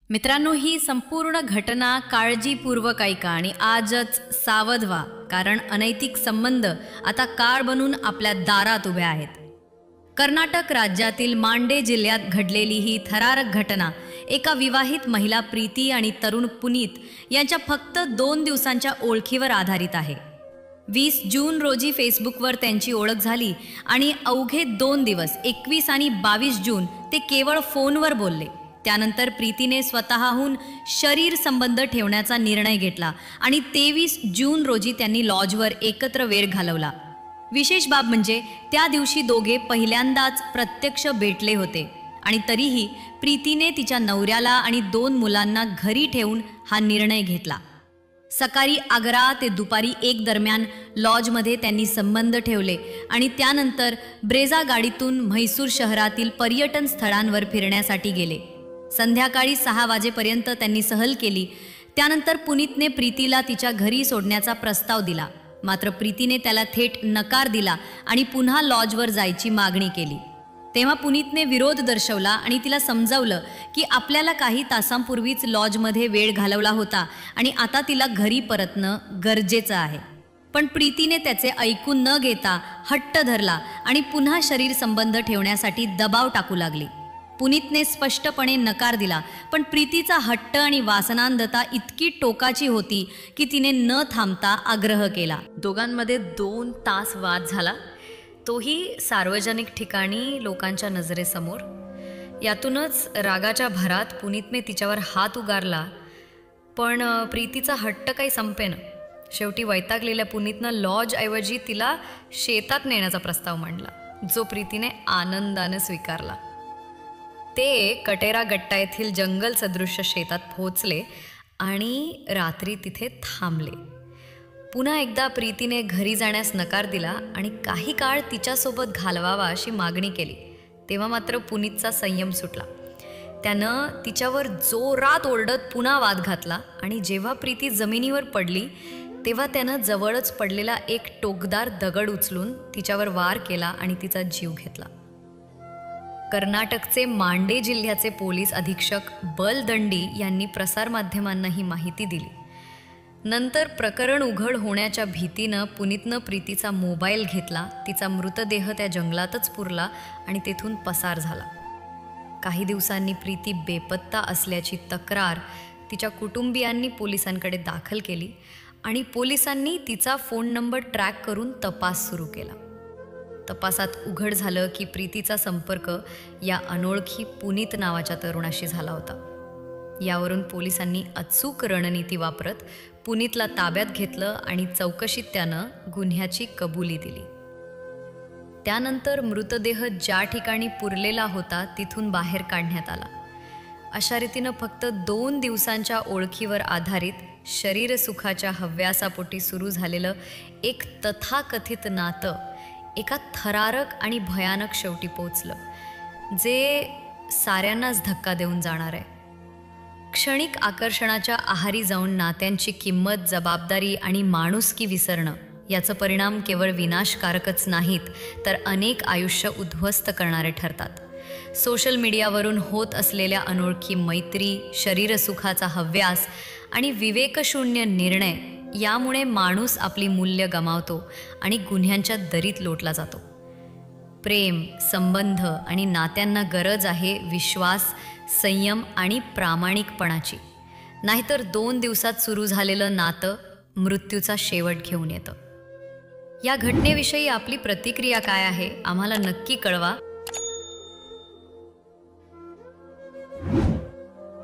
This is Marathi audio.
मित्रांनो, ही संपूर्ण घटना काळजीपूर्वक ऐका आणि आजच सावध व्हा, कारण अनैतिक संबंध आता काळ बनून आपल्या दारात उभे आहेत. कर्नाटक राज्यातील मांडे जिल्ह्यात घडलेली ही थरारक घटना एका विवाहित महिला प्रीती आणि तरुण पुनीत यांच्या फक्त 2 दिवसांच्या ओळखीवर आधारित आहे. 20 जून रोजी फेसबुकवर त्यांची ओळख झाली आणि अवघे 2 दिवस 21 आणि 22 जून ते केवळ फोनवर बोलले. त्यानंतर प्रीतीने स्वतःहून शरीर संबंध ठेवण्याचा निर्णय घेतला आणि 23 जून रोजी त्यांनी लॉजवर एकत्र वेळ घालवला. विशेष बाब म्हणजे त्या दिवशी दोघे पहिल्यांदाच प्रत्यक्ष भेटले होते आणि तरीही प्रीतीने तिच्या नवऱ्याला आणि 2 मुलांना घरी ठेवून हा निर्णय घेतला. सकाळी 11 ते दुपारी 1 दरम्यान लॉजमध्ये त्यांनी संबंध ठेवले आणि त्यानंतर ब्रेझा गाडीतून म्हैसूर शहरातील पर्यटन स्थळांवर फिरण्यासाठी गेले. संध्याकाळी 6 वाजेपर्यंत त्यांनी सहल केली. त्यानंतर पुनीतने प्रीतीला तिच्या घरी सोडण्याचा प्रस्ताव दिला, मात्र प्रीतीने त्याला थेट नकार दिला आणि पुन्हा लॉजवर जायची मागणी केली. तेव्हा पुनीतने विरोध दर्शवला आणि तिला समजावलं की आपल्याला काही तासांपूर्वीच लॉजमध्ये वेळ घालवला होता आणि आता तिला घरी परतणं गरजेचं आहे. पण प्रीतीने त्याचे ऐकून न घेता हट्ट धरला आणि पुन्हा शरीर संबंध ठेवण्यासाठी दबाव टाकू लागली. पुनीतने स्पष्टपणे नकार दिला, पण प्रीतीचा हट्ट आणि वासनांधता इतकी टोकाची होती की तिने न थांबता आग्रह केला. दोघांमध्ये 2 तास वाद झाला, तोही सार्वजनिक ठिकाणी लोकांच्या नजरेसमोर. यातूनच रागाच्या भरात पुनीतने तिच्यावर हात उगारला, पण प्रीतीचा हट्ट काही संपेना. शेवटी वैतागलेल्या पुनीतनं लॉजऐवजी तिला शेतात नेण्याचा प्रस्ताव मांडला, जो प्रीतीने आनंदाने स्वीकारला. ते कटेरा गट्टा येथील जंगल सदृश्य शेतात पोहोचले आणि रात्री तिथे थांबले. पुन्हा एकदा प्रीतीने घरी जाण्यास नकार दिला आणि काही काळ तिच्यासोबत घालवावा अशी मागणी केली. तेव्हा मात्र पुनीतचा संयम सुटला. त्यानं तिच्यावर जोरात ओरडत पुन्हा वाद घातला आणि जेव्हा प्रीती जमिनीवर पडली तेव्हा त्यानं जवळच पडलेला एक टोकदार दगड उचलून तिच्यावर वार केला आणि तिचा जीव घेतला. कर्नाटकचे मांडे जिल्ह्याचे पोलीस अधीक्षक बलदंडी यांनी प्रसारमाध्यमांना ही माहिती दिली. नंतर प्रकरण उघड होण्याच्या भीतीनं पुनीतनं प्रीतीचा मोबाईल घेतला, तिचा मृतदेह त्या जंगलातच पुरला आणि तेथून पसार झाला. काही दिवसांनी प्रीती बेपत्ता असल्याची तक्रार तिच्या कुटुंबियांनी पोलिसांकडे दाखल केली आणि पोलिसांनी तिचा फोन नंबर ट्रॅक करून तपास सुरू केला. तपासात उघड झालं की प्रीतीचा संपर्क या अनोळखी पुनीत नावाच्या तरुणाशी झाला होता. यावरून पोलिसांनी अचूक रणनीती वापरत पुनीतला ताब्यात घेतलं आणि चौकशीत त्यानं गुन्ह्याची कबुली दिली. त्यानंतर मृतदेह ज्या ठिकाणी पुरलेला होता तिथून बाहेर काढण्यात आला. अशा रीतीनं फक्त 2 दिवसांच्या ओळखीवर आधारित शरीरसुखाच्या हव्यासापोटी सुरू झालेलं एक तथाकथित नातं एका थरारक आणि भयानक शेवटी पोचलं, जे साऱ्यांनाच धक्का देऊन जाणार आहे. क्षणिक आकर्षणाच्या आहारी जाऊन नात्यांची किंमत, जबाबदारी आणि माणुसकी विसरणं याचं परिणाम केवळ विनाशकारकच नाहीत, तर अनेक आयुष्य उद्ध्वस्त करणारे ठरतात. सोशल मीडियावरून होत असलेल्या अनोळखी मैत्री, शरीरसुखाचा हव्यास आणि विवेकशून्य निर्णय यामुळे माणूस आपली मूल्य गमावतो आणि गुन्ह्यांच्या दरीत लोटला जातो. प्रेम, संबंध आणि नात्यांना गरज आहे विश्वास, संयम आणि प्रामाणिकपणाची. नाहीतर 2 दिवसात सुरू झालेलं नातं मृत्यूचा शेवट घेऊन येतं. या घटनेविषयी आपली प्रतिक्रिया काय आहे आम्हाला नक्की कळवा.